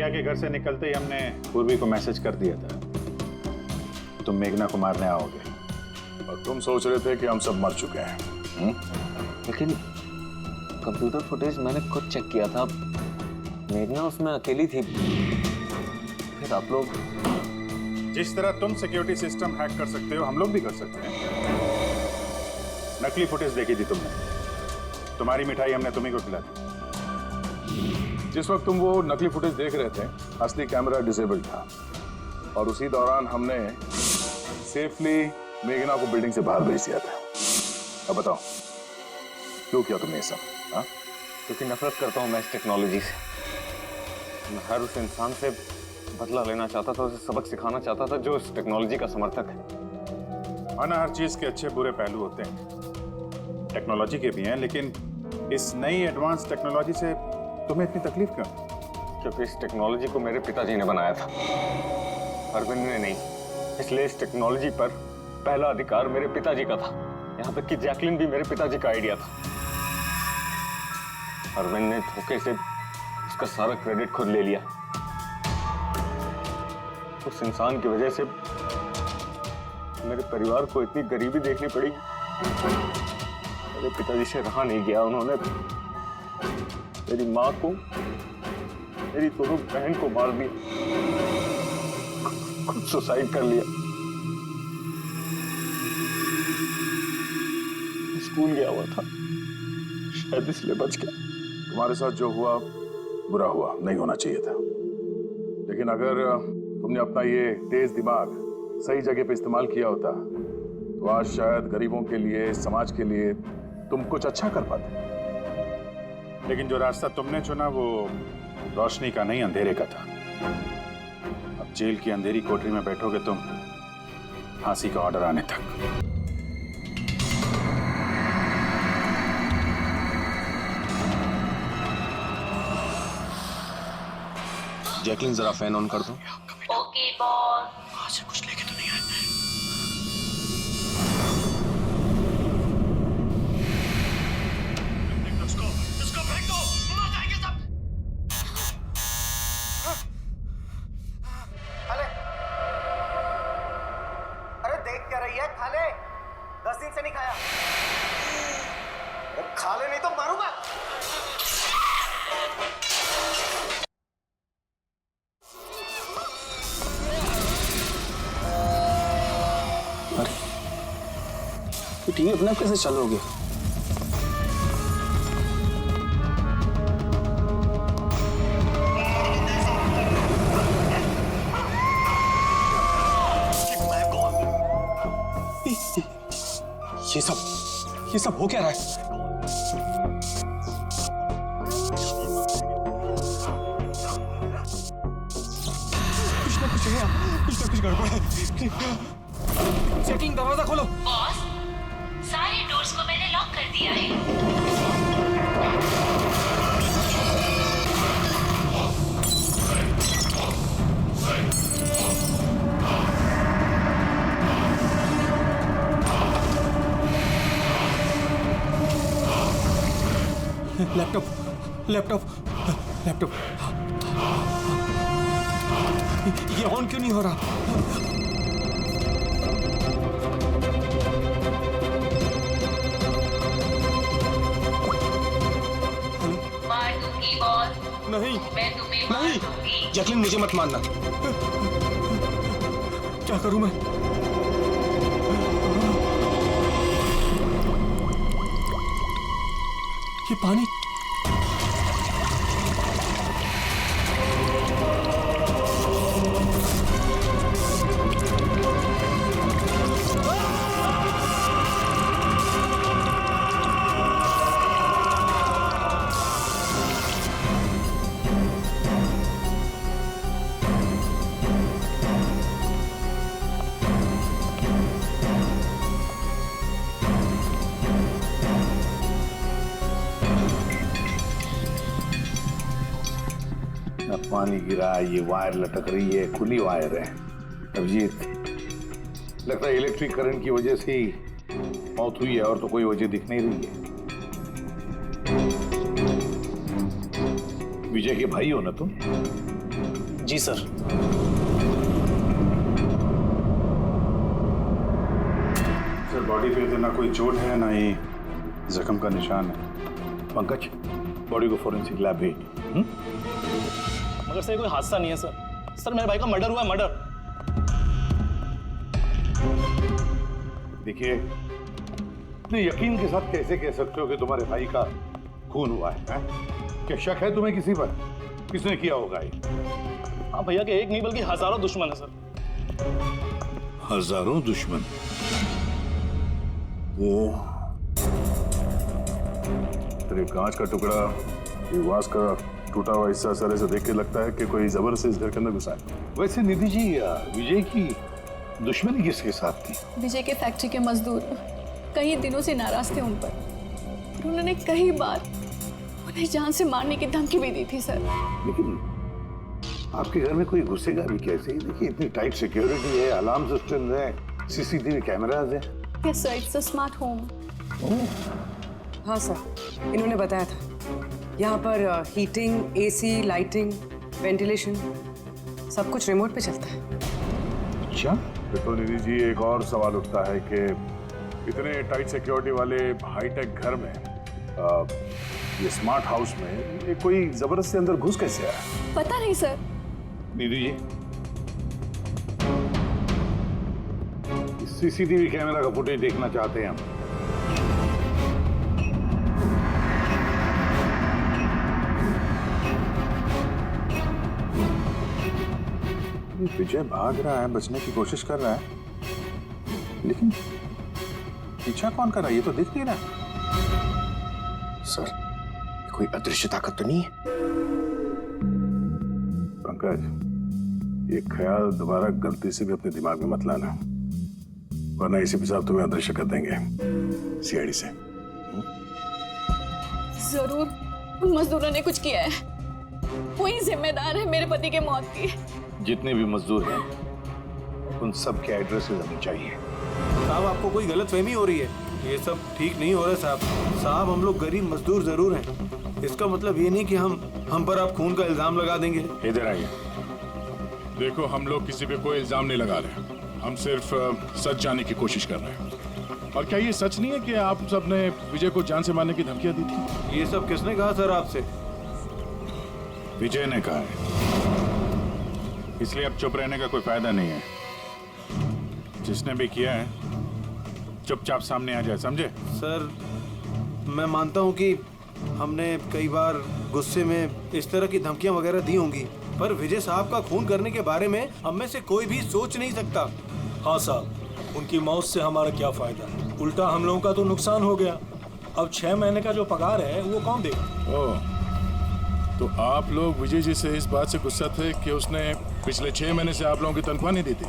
प्रिया के घर से निकलते ही हमने पूर्वी को मैसेज कर दिया था तुम मेघना को मारने आओगे, और तुम सोच रहे थे कि हम सब मर चुके हैं। लेकिन कंप्यूटर फुटेज मैंने खुद चेक किया था, मेघना उसमें अकेली थी। फिर आप लोग जिस तरह तुम सिक्योरिटी सिस्टम हैक कर सकते हो हम लोग भी कर सकते हैं। नकली फुटेज देखी थी तुमने, तुम्हारी मिठाई हमने तुम्ही को खिला दी। जिस वक्त तुम वो नकली फुटेज देख रहे थे असली कैमरा डिसेबल्ड था, और उसी दौरान हमने सेफली मेघना को बिल्डिंग से बाहर भेज दिया था। अब बताओ क्यों किया तुमने ये सब? हाँ, क्योंकि नफरत करता हूँ मैं इस टेक्नोलॉजी से। मैं हर उस इंसान से बदला लेना चाहता था, उसे सबक सिखाना चाहता था जो इस टेक्नोलॉजी का समर्थक है। माना हर चीज के अच्छे बुरे पहलू होते हैं, टेक्नोलॉजी के भी हैं, लेकिन इस नई एडवांस टेक्नोलॉजी से तुम्हें इतनी तकलीफ क्यों? क्योंकि इस टेक्नोलॉजी को मेरे पिताजी ने बनाया था, अरविंद ने नहीं। इसलिए इस टेक्नोलॉजी पर पहला अधिकार मेरे पिताजी का था। यहाँ तक कि जैकलिन भी मेरे पिताजी का आइडिया था। अरविंद ने धोखे से उसका सारा क्रेडिट खुद ले लिया। उस इंसान की वजह से मेरे परिवार को इतनी गरीबी देखनी पड़ी। मेरे पिताजी से रहा नहीं गया, उन्होंने मेरी माँ को, मेरी दोनों बहन को मार दिया, खुद सुसाइड कर लिया। स्कूल गया हुआ था, शायद इसलिए बच गया। तुम्हारे साथ जो हुआ बुरा हुआ, नहीं होना चाहिए था। लेकिन अगर तुमने अपना ये तेज दिमाग सही जगह पे इस्तेमाल किया होता तो आज शायद गरीबों के लिए, समाज के लिए तुम कुछ अच्छा कर पाते। लेकिन जो रास्ता तुमने चुना वो रोशनी का नहीं, अंधेरे का था। अब जेल की अंधेरी कोठरी में बैठोगे तुम फांसी का ऑर्डर आने तक। जैकलिन जरा फैन ऑन कर दो। Okay boss. वहां से कुछ लेके तो नहीं आए? इसको फेंक दो, मर जाएंगे सब। खाले, अरे देख क्या रही है? खाले, 10 दिन से नहीं खाया। अरे खाले नहीं तो मारूंगा। टीवी अपने आप कैसे चलोगे? ये सब हो क्या रहा है? कुछ ना कुछ गड़बड़ है। चेकिंग, दरवाजा खोलो। बॉस, सारे डोर्स को मैंने लॉक कर दिया है। लैपटॉप ये ऑन क्यों नहीं हो रहा? मार दूंगी बॉस, नहीं मैं तुम्हें मार नहीं, दूंगी। जैकलिन मुझे मत मारना। क्या करूं मैं? ये पानी पानी गिरा, ये वायर लटक रही है, खुली वायर है। अभिजीत, लगता है इलेक्ट्रिक करंट की वजह से ही मौत हुई है, और तो कोई वजह दिख नहीं रही है। विजय के भाई हो ना तुम? जी सर। सर बॉडी पे तो ना कोई चोट है ना ही जख्म का निशान है। पंकज, बॉडी को फोरेंसिक लैब भेज। मगर सर कोई हादसा नहीं है सर। सर मेरे भाई का मर्डर हुआ है, मर्डर। देखिए, इतने यकीन के साथ कैसे कह सकते हो कि तुम्हारे भाई का खून हुआ है? क्या शक है तुम्हें किसी पर? किसने किया होगा ये? हाँ भैया के एक नहीं बल्कि हजारों दुश्मन है सर। हजारों दुश्मन? ये तेरे कांच का टुकड़ा, ये वास का टूटा हुआ हिस्सा सर ऐसे देख के लगता है कि कोई जबरदस्ती इस घर के अंदर घुसा है। वैसे निधि जी, विजय की दुश्मनी किसके साथ थी? विजय के फैक्ट्री के मजदूर कई दिनों से नाराज थे उन पर। उन्होंने कई बार उन्हें जान से मारने की धमकी भी दी थी सर। लेकिन आपके घर में कोई घुसेगा भी कैसे? देखिए, इतनी टाइट सिक्योरिटी है, अलार्म सिस्टम है, सीसीटीवी कैमराज है। Yes sir, it's a smart home. हाँ सर, इन्होंने बताया था यहाँ पर हीटिंग, एसी, लाइटिंग, वेंटिलेशन सब कुछ रिमोट पे चलता है। अच्छा, तो निधि जी, एक और सवाल उठता है कि इतने टाइट सिक्योरिटी वाले हाईटेक घर में ये स्मार्ट हाउस में ये कोई जबरदस्ती अंदर घुस कैसे आया? पता नहीं sir. Nidhi ji, CCTV camera का फुटेज देखना चाहते हैं हम। विजय भाग रहा है, बचने की कोशिश कर रहा है, लेकिन पीछा कौन कर रहा है ये तो दिख नहीं रहा। सर, कोई अदृश्य ताकत तो नहीं है? पंकज, ये ख्याल दोबारा गलती से भी अपने दिमाग में मत लाना, वरना इसी पे साहब तुम्हें अदृश्य कर देंगे सीआईडी से। जरूर उन मजदूरों ने कुछ किया है। वही जिम्मेदार है मेरे पति के मौत की। जितने भी मजदूर हैं, उन सब के एड्रेसेस हमें चाहिए। साहब, आपको कोई गलतफहमी हो रही है। ये सब ठीक नहीं हो रहा साहब। साहब, हम लोग गरीब मजदूर जरूर हैं। इसका मतलब ये नहीं कि हम पर आप खून का इल्जाम लगा देंगे। इधर आइए। देखो, हम लोग किसी पे कोई इल्जाम नहीं लगा रहे, हम सिर्फ सच जानने की कोशिश कर रहे हैं। और क्या ये सच नहीं है कि आप सबने विजय को जान से मारने की धमकियां दी थी? ये सब किसने कहा सर आपसे? विजय ने कहा है, इसलिए अब चुप रहने का कोई फायदा नहीं है। जिसने भी किया है चुपचाप सामने आ जाए, समझे? सर, मैं मानता हूँ कि हमने कई बार गुस्से में इस तरह की धमकियां वगैरह दी होंगी, पर विजय साहब का खून करने के बारे में हम में से कोई भी सोच नहीं सकता। हाँ साहब, उनकी मौत से हमारा क्या फायदा? उल्टा हम लोगों का तो नुकसान हो गया। अब 6 महीने का जो पगार है वो कौन देगा? ओह, तो आप लोग विजय जी से इस बात से गुस्सा थे कि उसने पिछले 6 महीने से आप लोगों की तनख्वाह नहीं दी थी?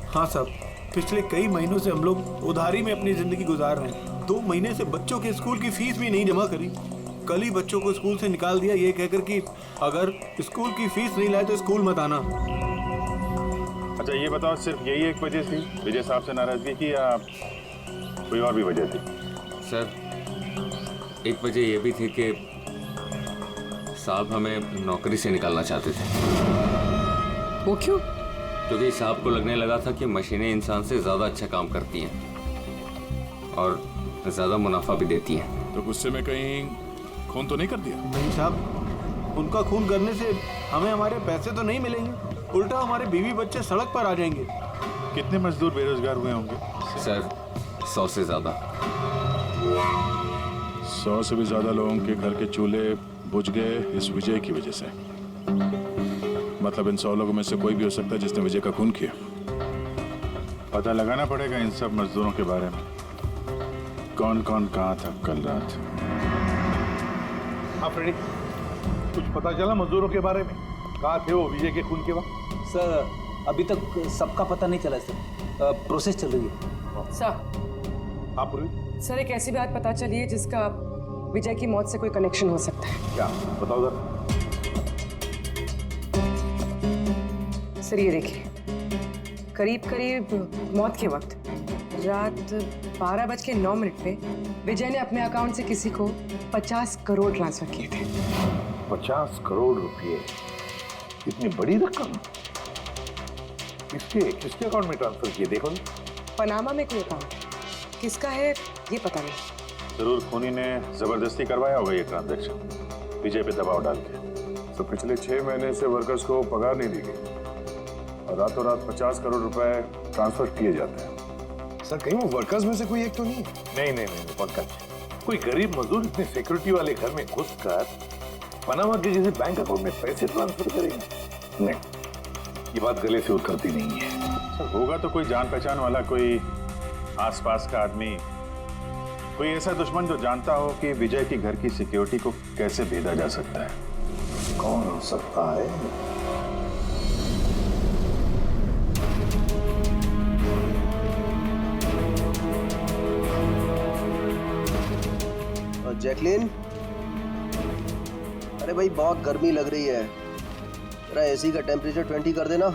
हाँ साहब, पिछले कई महीनों से हम लोग उधारी में अपनी जिंदगी गुजार रहे हैं। 2 महीने से बच्चों के स्कूल की फीस भी नहीं जमा करी। कल ही बच्चों को स्कूल से निकाल दिया ये कहकर कि अगर स्कूल की फीस नहीं लाए तो स्कूल मत आना। अच्छा, ये बताओ, सिर्फ यही एक वजह थी विजय साहब से नाराजगी की या कोई और भी वजह थी? सर, एक वजह ये भी थी कि साहब हमें नौकरी से निकालना चाहते थे। वो क्यों? क्योंकि साहब को लगने लगा था कि मशीनें इंसान से ज़्यादा अच्छा काम करती हैं और ज़्यादा मुनाफा भी देती हैं। तो गुस्से में कहीं खून तो नहीं कर दिया? नहीं साहब, उनका खून करने से हमें हमारे पैसे तो नहीं मिलेंगे, उल्टा हमारे बीवी बच्चे सड़क पर आ जाएंगे। कितने मजदूर बेरोजगार हुए होंगे? सर, 100 से ज़्यादा। 100 से भी ज़्यादा लोगों के घर के चूल्हे बुझ गए इस विजय की वजह से। मतलब इन 100 लोगों में से कोई भी हो सकता है जिसने विजय का खून किया। पता लगाना पड़ेगा इन सब मजदूरों के बारे में, कौन कौन कहाँ था कल रात। हाँ फ्रेडी, कुछ पता चला मजदूरों के बारे में? कहाँ थे वो विजय के खून के वक्त? सर, अभी तक सबका पता नहीं चला सर। प्रोसेस चल रही है सर। आप सर, एक ऐसी बात पता चली है जिसका विजय की मौत से कोई कनेक्शन हो सकता है। क्या? बताओ जरा। सर, ये देखिए, करीब मौत के वक्त रात 12:09 पे विजय ने अपने अकाउंट से किसी को 50 करोड़ ट्रांसफर किए थे। 50 करोड़ रुपए? इतनी बड़ी रकम किसके किसके अकाउंट में ट्रांसफर किए? देखो पनामा में कोई अकाउंट किसका है ये पता नहीं। जरूर खूनी ने जबरदस्ती करवाया होगा ये ट्रांजैक्शन, विजय पे दबाव डाल के। तो पिछले 6 महीने से वर्कर्स को पगार नहीं दी गई और रातों रात 50 करोड़ रुपए ट्रांसफर किए जाते हैं। सर कहीं वो वर्कर्स में से कोई एक तो नहीं? नहीं पंकज, कोई गरीब मजदूर इतने सिक्योरिटी वाले घर में घुसकर पनामा के जैसे बैंक अकाउंट में पैसे ट्रांसफर करेगा? नहीं, ये बात गले से उतरती नहीं है। सर होगा तो कोई जान पहचान वाला, कोई आसपास का आदमी, कोई ऐसा दुश्मन जो जानता हो कि विजय की घर की सिक्योरिटी को कैसे भेदा जा सकता है। कौन हो सकता है? जैकलिन, अरे भाई बहुत गर्मी लग रही है, जरा एसी का टेम्परेचर 20 कर देना।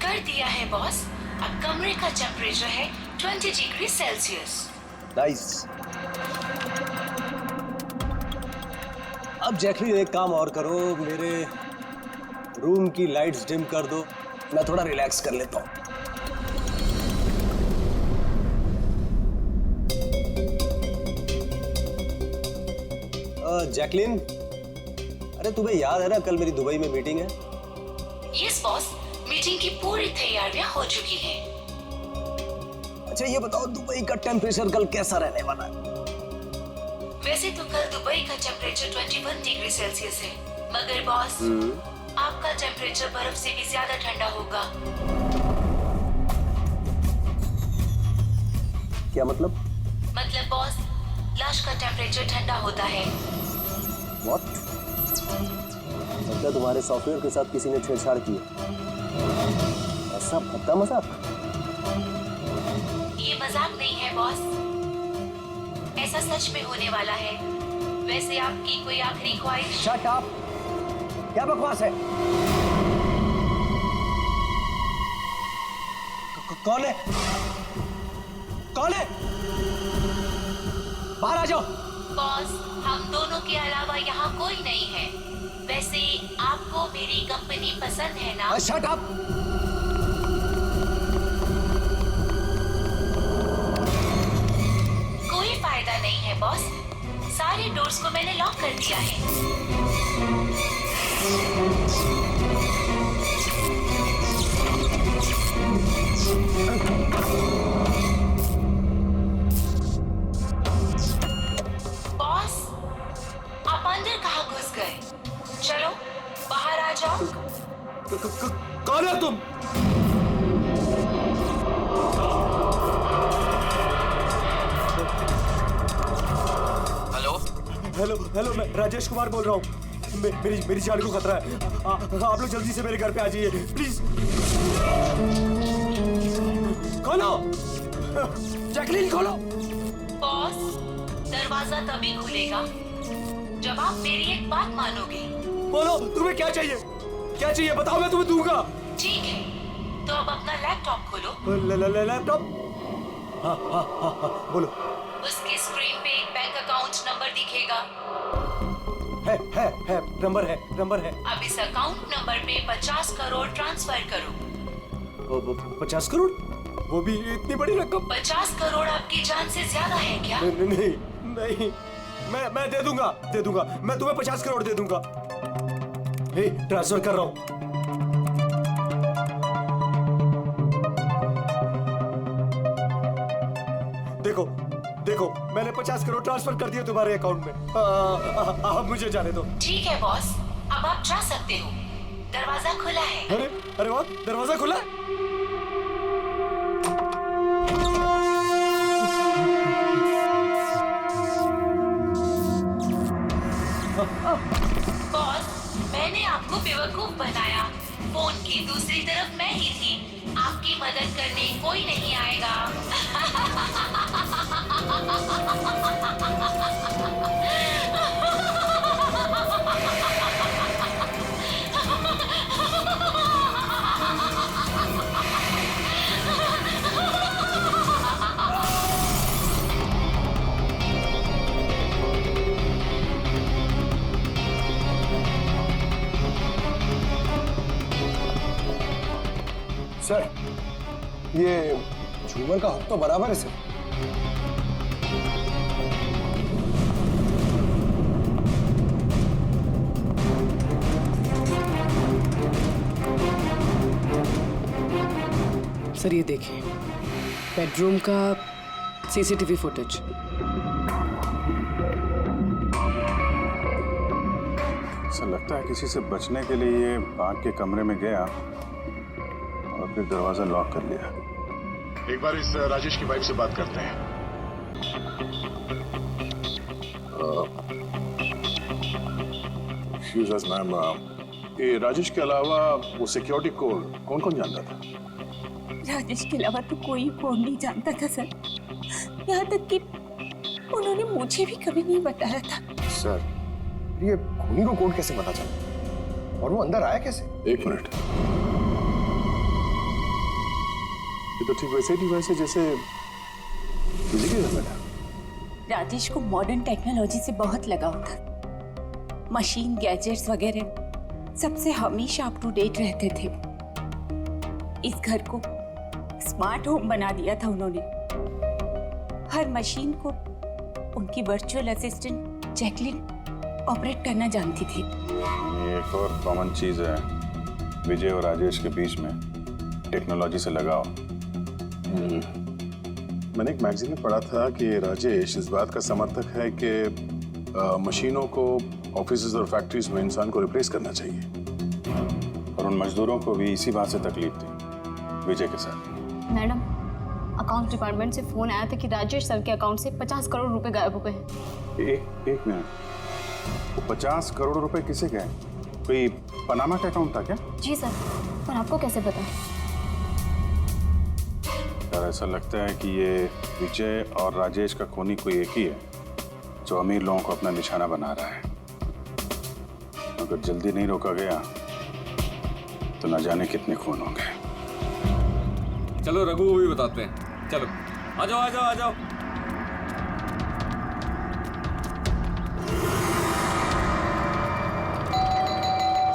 कर दिया है बॉस। अब कमरे का टेम्परेचर है 20 डिग्री सेल्सियस। नाइस। अब जैकलिन एक काम और करो, मेरे रूम की लाइट्स डिम कर दो, मैं थोड़ा रिलैक्स कर लेता हूँ। जैकलिन, अरे तुम्हें याद है ना कल मेरी दुबई में मीटिंग है? यस बॉस, मीटिंग की पूरी तैयारियां हो चुकी हैं। अच्छा ये बताओ दुबई का टेम्परेचर कल कैसा रहने वाला है? वैसे तो कल दुबई का टेम्परेचर 21 डिग्री सेल्सियस है, मगर बॉस आपका टेम्परेचर बर्फ से भी ज्यादा ठंडा होगा। क्या मतलब? मतलब बॉस, लाश का टेम्परेचर ठंडा होता है। What? लगता है तुम्हारे सॉफ्टवेयर के साथ किसी ने छेड़छाड़ की है। ऐसा भद्दा मजाक? ये मजाक नहीं है बॉस, ऐसा सच में होने वाला है। वैसे आपकी कोई आखिरी ख्वाहिश? Shut up! क्या बकवास है? कौन है? कौन है? बाहर आ जाओ। बॉस, हम दोनों के अलावा यहाँ कोई नहीं है। वैसे आपको मेरी कंपनी पसंद है ना? Shut up! कोई फायदा नहीं है बॉस, सारे डोर्स को मैंने लॉक कर दिया है। बॉस, आप अंदर कहाँ घुस गए? चलो बाहर आ जाओ। कौन है तुम? हेलो, मैं राजेश कुमार बोल रहा हूँ। मेरी जान को खतरा है। आप लोग जल्दी से मेरे घर पे आ जाइए प्लीज। खोलो, जैकलिन खोलो। बॉस, दरवाजा तभी खुलेगा जब आप मेरी एक बात मानोगे। बोलो तुम्हें क्या चाहिए? क्या चाहिए बताओ, मैं तुम्हें दूंगा। ठीक है, तो अब अपना लैपटॉप खोलो। लैपटॉप? हाँ, बोलो। उसके स्क्रीन पे एक बैंक अकाउंट नंबर दिखेगा। है, नंबर है। अब इस अकाउंट नंबर पे 50 करोड़ ट्रांसफर करो। 50 करोड़? वो भी इतनी बड़ी रकम? 50 करोड़ आपकी जान से ज्यादा है क्या? नहीं, मैं दे दूंगा। मैं तुम्हें 50 करोड़ दे दूंगा। ट्रांसफर कर रहा हूँ। देखो, मैंने 50 करोड़ ट्रांसफर कर दिए तुम्हारे अकाउंट में। अब मुझे जाने दो। ठीक है बॉस, अब आप जा सकते हो। दरवाजा खुला है। अरे वाह, दरवाजा खुला है। बॉस, मैंने आपको बेवकूफ बनाया। फोन की दूसरी तरफ मैं ही थी। आपकी मदद करने कोई नहीं आएगा। सर, ये झूमर का हुक तो बराबर है सर। सर ये देखिए, बेडरूम का सीसीटीवी फुटेज। ऐसा लगता है किसी से बचने के लिए ये बाग के कमरे में गया और फिर दरवाजा लॉक कर लिया। एक बार इस राजेश की वाइफ से बात करते हैं। एक्सक्यूज अस मैम, ये राजेश के अलावा वो सिक्योरिटी कोड कौन कौन जानता था? राजेश के अलावा तो कोई कोड नहीं जानता था सर, यहाँ तक कि उन्होंने मुझे भी कभी नहीं बताया था। सर, ये खूनी को कोड कैसे पता चला और वो अंदर आया कैसे? एक मिनट, ये तो ठीक वैसे ही वैसे जैसे बिजली के घर में था। राजेश को मॉडर्न टेक्नोलॉजी से बहुत लगाव था। मशीन, गैजेट्स वगैरह सबसे हमेशा अप टू डेट रहते थे। इस घर को स्मार्ट होम बना दिया था उन्होंने। हर मशीन को उनकी वर्चुअल असिस्टेंट जैकलिन ऑपरेट करना जानती थी। ये एक और कॉमन चीज है विजय और राजेश के बीच में, टेक्नोलॉजी से लगाव। मैंने एक मैगजीन में पढ़ा था कि राजेश इस बात का समर्थक है कि मशीनों को ऑफिसेज और फैक्ट्रीज में इंसान को रिप्लेस करना चाहिए। और उन मजदूरों को भी इसी बात से तकलीफ थी विजय के साथ। मैडम, अकाउंट डिपार्टमेंट से फोन आया था कि राजेश सर के अकाउंट से 50 करोड़ रुपए गायब हो गए हैं। एक मिनट, वो 50 करोड़ रुपए किसे गए? कोई पनामा का अकाउंट था क्या? जी सर, पर आपको कैसे पता? यार ऐसा लगता है कि ये विजय और राजेश का खूनी कोई एक ही है जो अमीर लोगों को अपना निशाना बना रहा है। अगर जल्दी नहीं रोका गया तो न जाने कितने खून होंगे। चलो रघु को भी बताते हैं। चलो आ जाओ आ जाओ आ जाओ।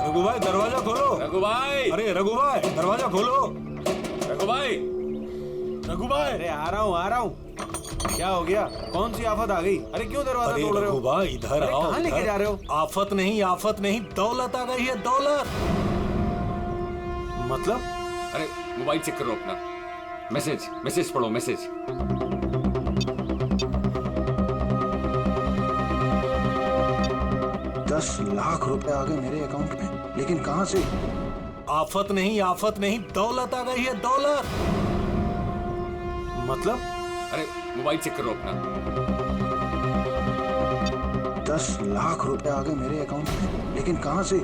रघु भाई दरवाजा खोलो। रघु भाई, अरे रघु भाई दरवाजा खोलो। रघु भाई, रघु भाई, अरे आ रहा हूँ। क्या हो गया? कौन सी आफत आ गई? अरे क्यों दरवाजा तोड़ रहे हो? रघु भाई इधर आओ। कहाँ लेके जा रहे हो? आफत नहीं, दौलत आ गई है, दौलत। मतलब? अरे मोबाइल चेक करो अपना। मैसेज पढ़ो, मैसेज। 10 लाख रुपए आ गए मेरे अकाउंट में, लेकिन कहां से? आफत नहीं, दौलत आ गई है, दौलत। मतलब? अरे मोबाइल चेक करो अपना। 10 लाख रुपए आ गए मेरे अकाउंट में, लेकिन कहां से?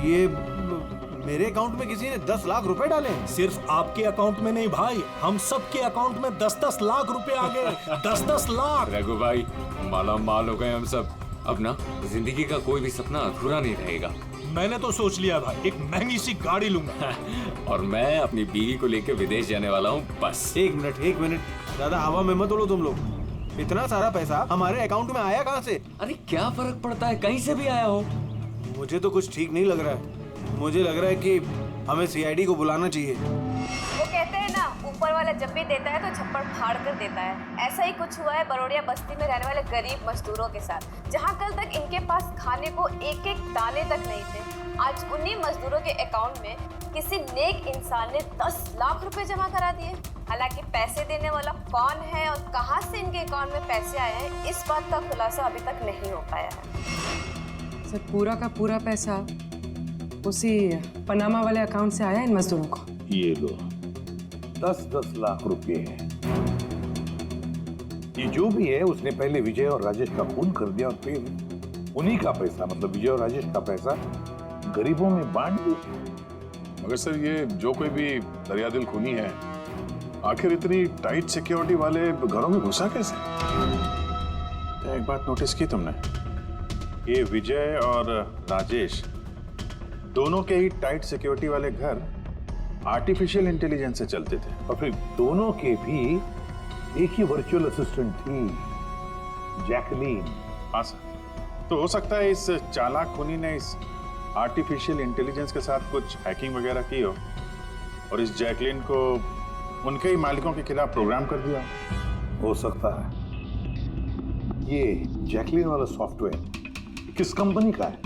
ये मेरे अकाउंट में किसी ने 10 लाख रुपए डाले? सिर्फ आपके अकाउंट में नहीं भाई, हम सबके अकाउंट में 10-10 लाख रुपए आ गए। 10-10 लाख। रघु भाई माला माल हो गए हम सब। अब ना जिंदगी का कोई भी सपना अधूरा नहीं रहेगा। मैंने तो सोच लिया भाई, एक महंगी सी गाड़ी लूंगा। और मैं अपनी बीवी को लेकर विदेश जाने वाला हूँ बस। एक मिनट, ज्यादा हवा में मत उड़ो तुम लोग। इतना सारा पैसा हमारे अकाउंट में आया कहाँ से? अरे क्या फर्क पड़ता है, कहीं से भी आया हो। मुझे तो कुछ ठीक नहीं लग रहा है। मुझे लग रहा है कि हमें सीआईडी को बुलाना चाहिए। वो कहते हैं ना, ऊपर वाला जब भी देता है तो छप्पड़ फाड़ कर देता है। ऐसा ही कुछ हुआ है बरोड़िया बस्ती में रहने वाले गरीब मजदूरों के साथ, जहां कल तक इनके पास खाने को एक एक दाने तक नहीं थे। आज उन्हीं मजदूरों के अकाउंट में किसी नेक इंसान ने 10 लाख रुपए जमा करा दिए। हालांकि पैसे देने वाला कौन है और कहां से इनके अकाउंट में पैसे आए हैं, इस बात का खुलासा अभी तक नहीं हो पाया है। सर, पूरा का पूरा पैसा उसी पनामा वाले अकाउंट से आया इन मजदूरों को। ये लो 10-10 लाख रुपए हैं। ये जो भी है उसने पहले विजय और राजेश का खून कर दिया और फिर उन्हीं का पैसा, मतलब विजय और राजेश का पैसा गरीबों में बांट दिया। मगर सर ये जो कोई भी दरियादिल खूनी है, आखिर इतनी टाइट सिक्योरिटी वाले घरों में घुसा कैसे? एक बात नोटिस की तुमने? ये विजय और राजेश दोनों के ही टाइट सिक्योरिटी वाले घर आर्टिफिशियल इंटेलिजेंस से चलते थे। और फिर दोनों के भी एक ही वर्चुअल असिस्टेंट थी, जैकलीन। हाँ सर, तो हो सकता है इस चालाक खूनी ने इस आर्टिफिशियल इंटेलिजेंस के साथ कुछ हैकिंग वगैरह की हो, और इस जैकलिन को उनके ही मालिकों के खिलाफ प्रोग्राम कर दिया। हो सकता है। ये जैकलिन वाला सॉफ्टवेयर किस कंपनी का है?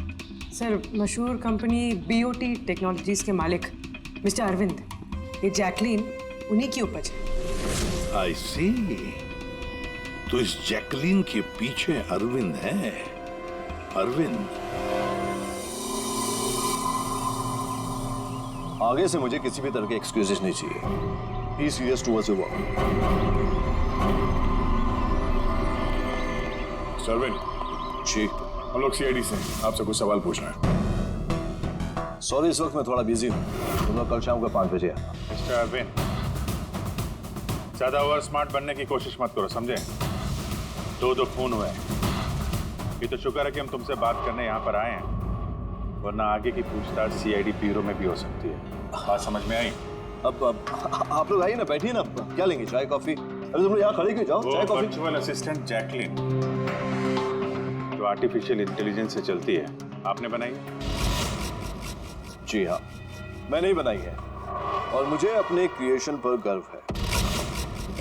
सर, मशहूर कंपनी BOT टेक्नोलॉजीज के मालिक मिस्टर अरविंद, ये जैकलिन उन्हीं की उपज है। आई सी। तो इस जैकलिन के पीछे अरविंद है। अरविंद, आगे से मुझे किसी भी तरह के एक्सक्यूजेस नहीं चाहिए। Be serious towards your work. Sarvin ji, हम लोग CID से आपसे कुछ सवाल पूछना है। सॉरी, इस वक्त मैं थोड़ा बिजी हूँ। तुम लोग कल शाम को 5 बजे आना। मिस्टर अरविंद, ज्यादा ओवर स्मार्ट बनने की कोशिश मत करो, समझे? 2 फोन हुए हैं। ये तो शुक्र है कि हम तुमसे बात करने यहाँ पर आए हैं, वरना आगे की पूछताछ CID ब्यूरो में भी हो सकती है। बात समझ में आई? अब आप लोग आइए ना, बैठिए ना। क्या लेंगे, चाय कॉफी? अरे तुम लोग यहाँ खड़े क्यों, जाओ चाय कॉफी। वर्चुअल असिस्टेंट जैकलिन जो आर्टिफिशियल इंटेलिजेंस से चलती है, आपने बनाई है? जी हाँ, मैंने ही बनाई है और मुझे अपने क्रिएशन पर गर्व है।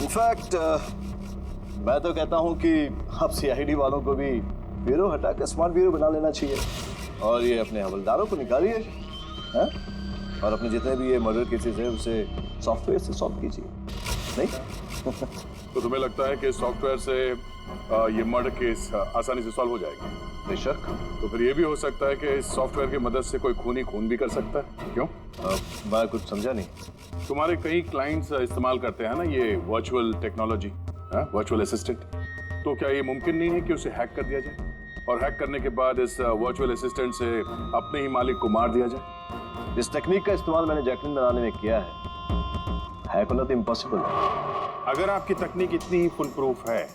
इनफैक्ट मैं तो कहता हूँ कि अब CID वालों को भी ब्यूरो हटाकर स्मार्ट ब्यूरो बना लेना चाहिए और ये अपने हवलदारों को निकालिए, हैं? और अपने जितने भी ये मर्डर केसेस है उसे सॉफ्टवेयर से सॉल्व कीजिए, नहीं? तो तुम्हें लगता है कि सॉफ्टवेयर से ये मर्डर केस आसानी से सॉल्व हो जाएगा? बेशक। तो फिर ये भी हो सकता है कि इस सॉफ्टवेयर की मदद से कोई खून भी कर सकता है। क्यों? मैं कुछ समझा नहीं। तुम्हारे कई क्लाइंट्स इस्तेमाल करते हैं ना ये वर्चुअल टेक्नोलॉजी, वर्चुअल असिस्टेंट। तो क्या ये मुमकिन नहीं है कि उसे हैक कर दिया जाए और हैक करने के बाद इस वर्चुअल असिस्टेंट से अपने ही मालिक को मार दिया जाए? इस टेक्निक का इस्तेमाल मैंने जैकलिन बनाने में किया है। हैक होना तो इम्पॉसिबल है। अगर आपकी तकनीक इतनी ही फुल प्रूफ है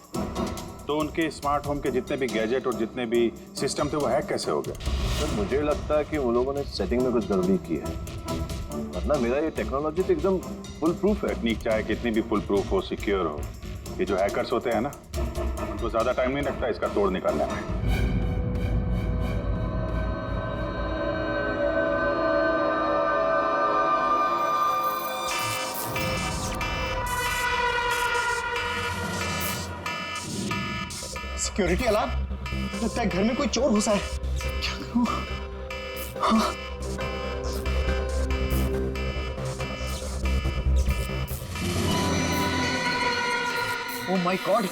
तो उनके स्मार्ट होम के जितने भी गैजेट और जितने भी सिस्टम थे वो हैक कैसे हो गए? सर, मुझे लगता है कि उन लोगों ने सेटिंग में कुछ गड़बड़ी की है, वरना मेरा ये टेक्नोलॉजी तो एकदम फुल प्रूफ है। तकनीक चाहे कितनी भी फुल प्रूफ हो, सिक्योर हो, ये जो हैकर्स होते हैं ना, उनको ज्यादा टाइम नहीं लगता इसका तोड़ निकालने में। सिक्योरिटी अलार्म, लगता है घर में कोई चोर घुसा है। क्या करूं? हाँ। ओह माय गॉड,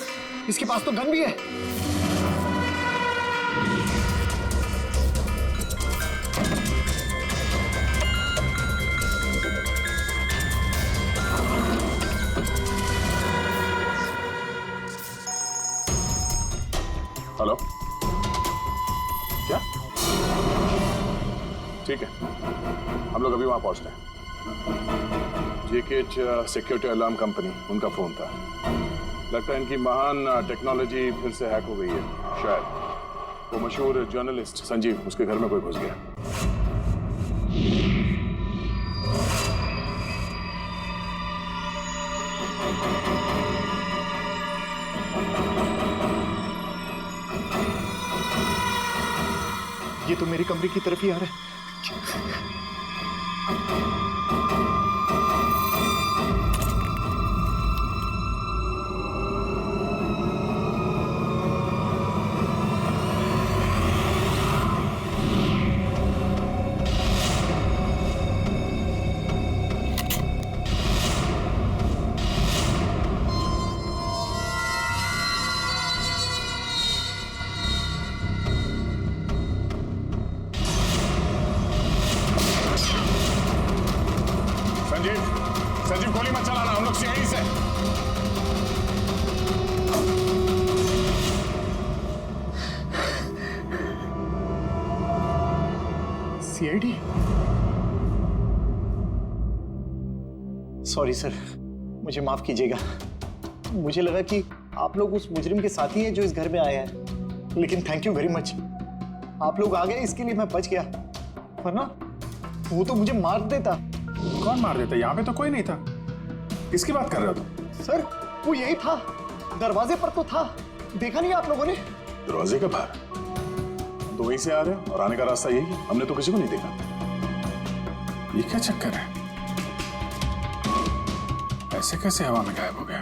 इसके पास तो गन भी है। हेलो, क्या? ठीक है, हम लोग अभी वहां पहुंचते हैं। JKH सिक्योरिटी अलार्म कंपनी, उनका फोन था। लगता है इनकी महान टेक्नोलॉजी फिर से हैक हो गई है। शायद वो मशहूर जर्नलिस्ट संजीव, उसके घर में कोई घुस गया। ये तो मेरे कमरे की तरफ ही आ रहा है। संजीव, गोली मत चलाना, हम लोग CID से। CID? सॉरी सर, मुझे माफ कीजिएगा। मुझे लगा कि आप लोग उस मुजरिम के साथी हैं जो इस घर में आए हैं, लेकिन थैंक यू वेरी मच। आप लोग आ गए, इसके लिए मैं बच गया, वरना वो तो मुझे मार देता। कौन मार देता? यहाँ पे तो कोई नहीं था। किसकी बात कर रहे हो तुम? सर, वो यही था, दरवाजे पर तो था, देखा नहीं आप लोगों ने? दरवाजे के बाहर? तो वहीं से आ रहे हैं और आने का रास्ता यही है। हमने तो किसी को नहीं देखा। ये क्या चक्कर है? ऐसे कैसे हवा में गायब हो गया?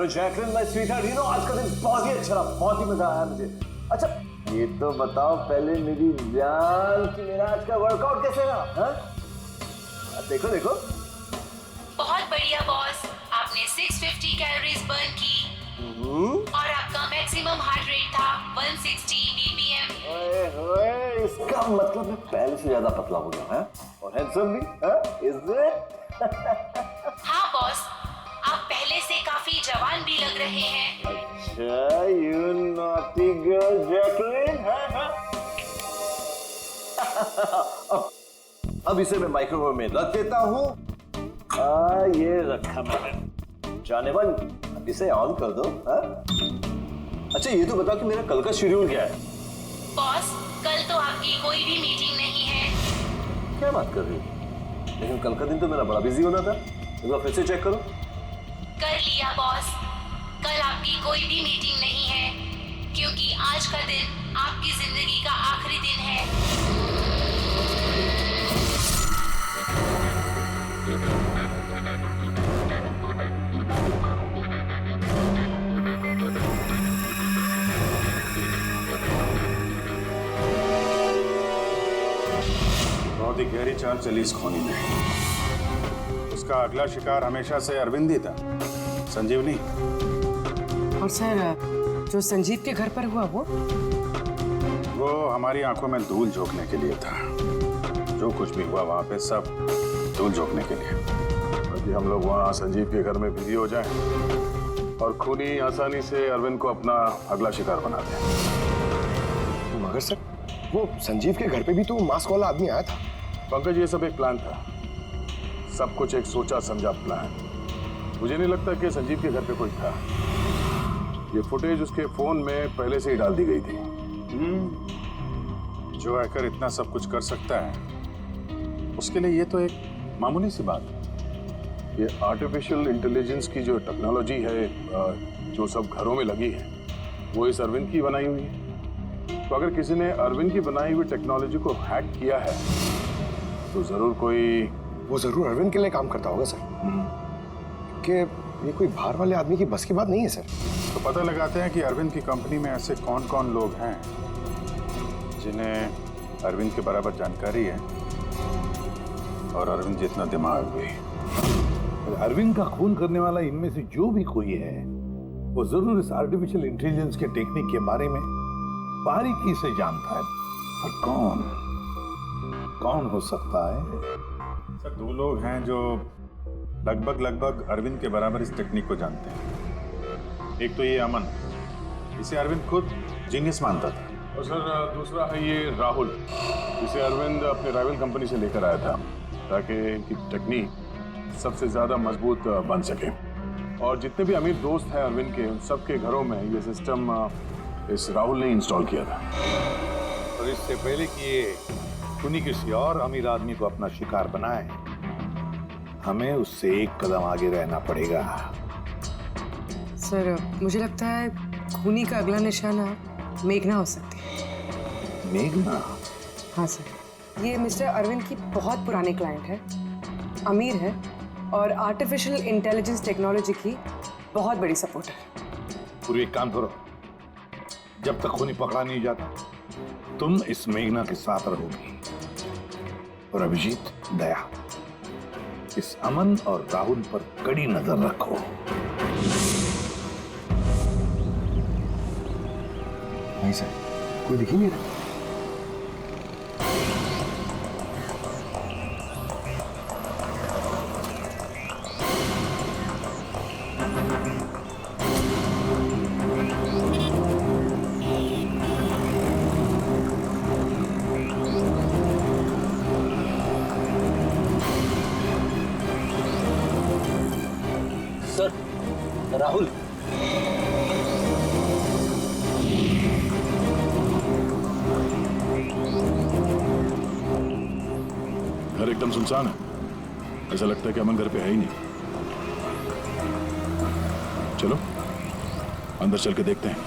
जैकलिन माय स्वीटहार्ट, आज का दिन बहुत ही अच्छा रहा, बहुत ही मजा आया मुझे। अच्छा ये तो बताओ पहले मेरी जान कि मेरा आज का वर्कआउट कैसे रहा? हाँ देखो देखो। बहुत बढ़िया बॉस, आपने 650 कैलोरीज बर्न की और आपका मैक्सिमम हार्ट रेट था 160 बीपीएम। ओए, इसका मतलब मैं पहले से ज्यादा पतला हो गया है और हैंडसम भी। Is it? हाँ बॉस, आप पहले से काफी जवान भी लग रहे हैं। अच्छा, यू नॉटी गर्ल जैकलिन। अब इसे मैं माइक्रोवेव में रख देता हूँ। ये रखा मैंने। जाने मन, अब इसे ऑन कर दो। अच्छा ये तो बताओ कि मेरा कल का शेड्यूल क्या है? बॉस, कल तो आपकी कोई भी मीटिंग नहीं है। क्या बात कर रही हो? लेकिन कल का दिन तो मेरा बड़ा बिजी होना था। एक बार फिर से चेक करो। कर लिया बॉस, कल आपकी कोई भी मीटिंग नहीं है, क्योंकि आज का दिन आपकी जिंदगी का आखिरी दिन है। बहुत ही गहरी चाल चली इस खोनी में। उसका अगला शिकार हमेशा से अरविंद ही था, संजीव नहीं। और सर, जो संजीव के घर पर हुआ वो हमारी आंखों में धूल झोंकने के लिए था। जो कुछ भी हुआ वहां पे सब धूल झोंकने के लिए। ताकि हम लोग वहां संजीव के घर में बिजी हो जाएं और खूनी आसानी से अरविंद को अपना अगला शिकार बना दें। मगर सर, वो संजीव के घर पे भी तो मास्क वाला आदमी आया था। पंकज, ये सब एक प्लान था, सब कुछ एक सोचा समझा प्लान। मुझे नहीं लगता कि संजीव के घर पे कोई था। ये फुटेज उसके फोन में पहले से ही डाल दी गई थी। जो हैकर इतना सब कुछ कर सकता है, उसके लिए ये तो एक मामूली सी बात है। ये आर्टिफिशियल इंटेलिजेंस की जो टेक्नोलॉजी है, जो सब घरों में लगी है, वो इस अरविंद की बनाई हुई है। तो अगर किसी ने अरविंद की बनाई हुई टेक्नोलॉजी को हैक किया है तो जरूर वो जरूर अरविंद के लिए काम करता होगा सर। कि ये कोई बाहर वाले आदमी की बस की बात नहीं है सर। तो पता लगाते हैं कि अरविंद की कंपनी में ऐसे कौन कौन लोग हैं जिन्हें अरविंद के बराबर जानकारी है और अरविंद जितना दिमाग भी। अरविंद का खून करने वाला इनमें से जो भी कोई है, वो जरूर इस आर्टिफिशियल इंटेलिजेंस के टेक्निक के बारे में बारीकी से जानता है। पर कौन हो सकता है? सर, दो लोग हैं जो लगभग अरविंद के बराबर इस टेक्निक को जानते हैं। एक तो ये अमन, इसे अरविंद खुद जीनियस मानता था। और सर, दूसरा है ये राहुल, जिसे अरविंद अपने राइवल कंपनी से लेकर आया था ताकि इनकी टेक्निक सबसे ज्यादा मजबूत बन सके। और जितने भी अमीर दोस्त हैं अरविंद के, उन सबके घरों में ये सिस्टम इस राहुल ने इंस्टॉल किया था। और इससे पहले कि ये खूनी किसी और अमीर आदमी को अपना शिकार बनाए, हमें उससे एक कदम आगे रहना पड़ेगा। सर, मुझे लगता है खूनी का अगला निशाना मेघना हो सकती है। मेघना? हाँ सर, ये मिस्टर अरविंद की बहुत पुरानी क्लाइंट है, अमीर है और आर्टिफिशियल इंटेलिजेंस टेक्नोलॉजी की बहुत बड़ी सपोर्टर। पूरी एक काम करो, जब तक खूनी पकड़ा नहीं जाता तुम इस मेघना के साथ रहोगी। और अभिजीत, दया, इस अमन और राहुल पर कड़ी नजर रखो। नहीं सर, कोई दिख ही नहीं रहा। सर, राहुल। घर एकदम सुनसान है, ऐसा लगता है कि अमन घर पे है ही नहीं। चलो अंदर चल के देखते हैं।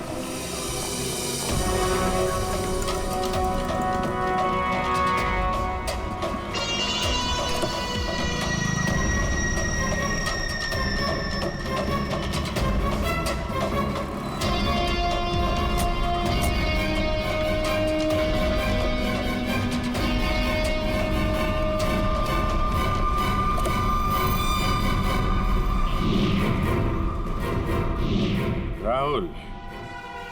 राहुल,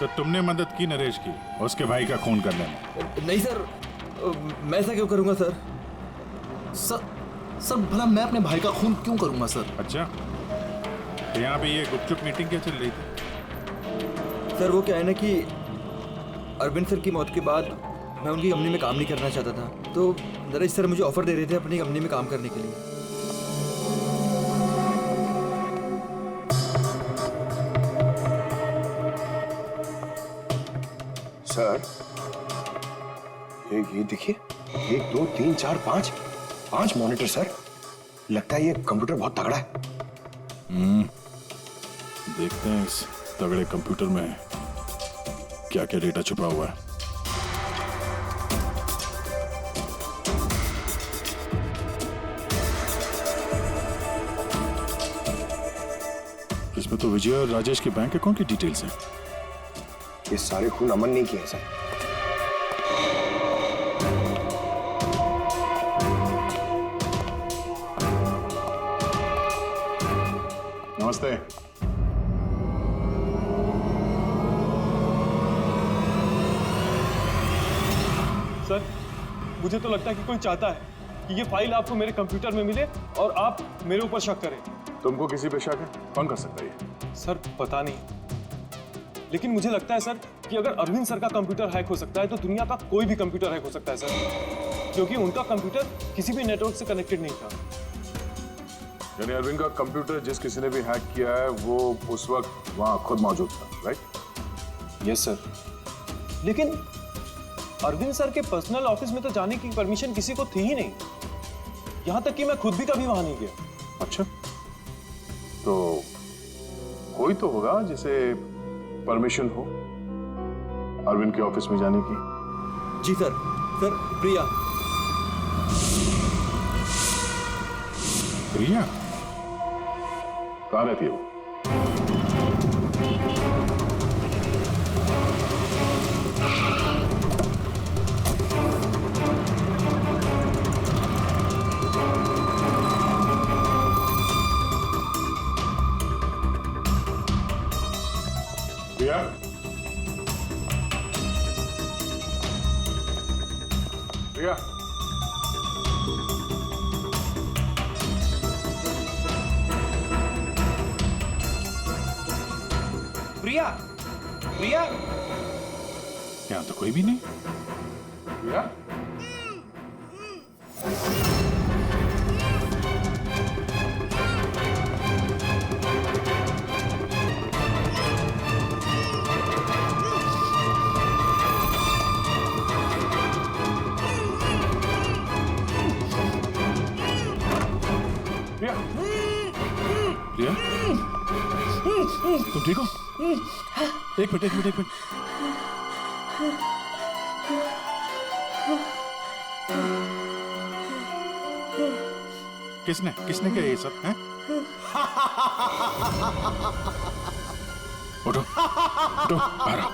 तो तुमने मदद की नरेश की उसके भाई का खून करने में? नहीं सर, मैं ऐसा क्यों करूंगा सर? सर भला मैं अपने भाई का खून क्यों करूंगा सर? अच्छा, तो यहाँ पे ये गुपचुप मीटिंग क्या चल रही थी? सर वो क्या है ना कि अरविंद सर की मौत के बाद मैं उनकी कंपनी में काम नहीं करना चाहता था, तो नरेश सर मुझे ऑफर दे रहे थे अपनी कंपनी में काम करने के लिए। सर ये देखिए, 1 2 3 4 5 मॉनिटर सर। लगता है ये कंप्यूटर बहुत तगड़ा है। देखते हैं इस तगड़े कंप्यूटर में क्या क्या डेटा छुपा हुआ है। इसमें तो विजय और राजेश के बैंक अकाउंट की डिटेल्स हैं। ये सारे खून अमन नहीं किए सर। नमस्ते। सर मुझे तो लगता है कि कोई चाहता है कि ये फाइल आपको मेरे कंप्यूटर में मिले और आप मेरे ऊपर शक करें। तुमको किसी पे शक है? कौन कर सकता है ये? सर पता नहीं, लेकिन मुझे लगता है सर कि अगर अरविंद सर का कंप्यूटर हैक हो सकता है तो दुनिया का कोई भी कंप्यूटर हैक हो सकता है सर, क्योंकि उनका कंप्यूटर किसी भी नेटवर्क से कनेक्टेड नहीं था। यानी अरविंद का कंप्यूटर जिस किसी ने भी हैक किया है वो उस वक्त वहां खुद मौजूद था, राइट? Yes sir. लेकिन अरविंद सर के पर्सनल ऑफिस में तो जाने की परमिशन किसी को थी ही नहीं, यहां तक कि मैं खुद भी कभी वहां नहीं गया। अच्छा, तो कोई तो होगा जिसे परमिशन हो अरविंद के ऑफिस में जाने की। जी सर। सर प्रिया। प्रिया कहाँ रहती है वो? प्रिया? प्रिया? प्रिया? प्रिया? यहाँ तो कोई भी नहीं। प्रिया? प्रिया? प्रिया? तुम ठीक हो? एक मिनट। किसने किया ये सब है? उठो बाहर आओ।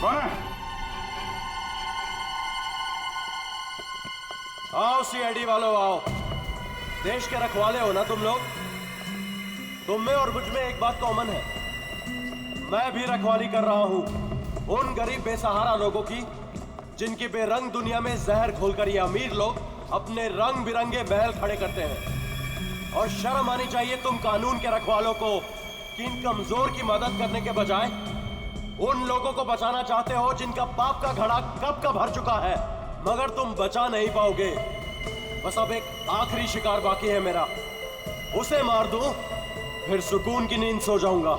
कौन है? आओ सीआईडी वालों आओ। देश के रखवाले हो ना तुम लोग? तुम में और मुझ में एक बात कॉमन है, मैं भी रखवाली कर रहा हूं उन गरीब बेसहारा लोगों की जिनकी बेरंग दुनिया में जहर घोलकर ये अमीर लोग अपने रंग बिरंगे महल खड़े करते हैं। और शर्म आनी चाहिए तुम कानून के रखवालों को कि इन कमजोर की मदद करने के बजाय उन लोगों को बचाना चाहते हो जिनका पाप का घड़ा कब का भर चुका है, मगर तुम बचा नहीं पाओगे। बस अब एक आखिरी शिकार बाकी है मेरा, उसे मार दूं फिर सुकून की नींद सो जाऊंगा।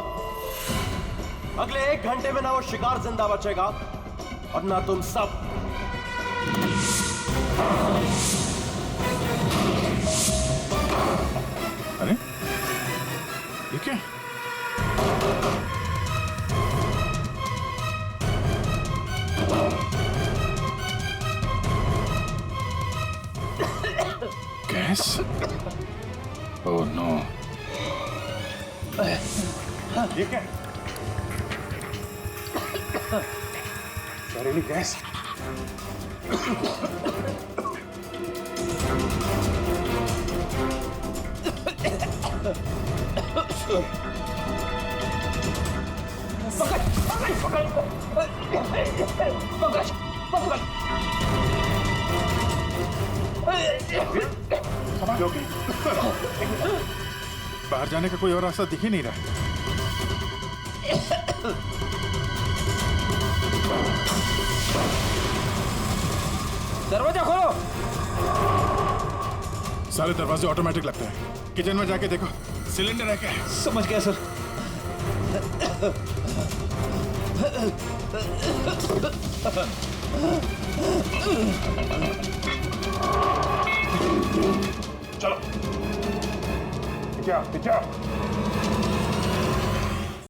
अगले 1 घंटे में ना वो शिकार जिंदा बचेगा और ना तुम सब। अरे ये क्या? गैस? Oh no. ये क्या? जहरीली गैस। बाहर जाने का कोई और रास्ता दिख ही नहीं रहा। दरवाजा खोलो। सारे दरवाजे ऑटोमेटिक लगते हैं। किचन में जाके देखो सिलेंडर है क्या? समझ गया सर। चलो। क्या?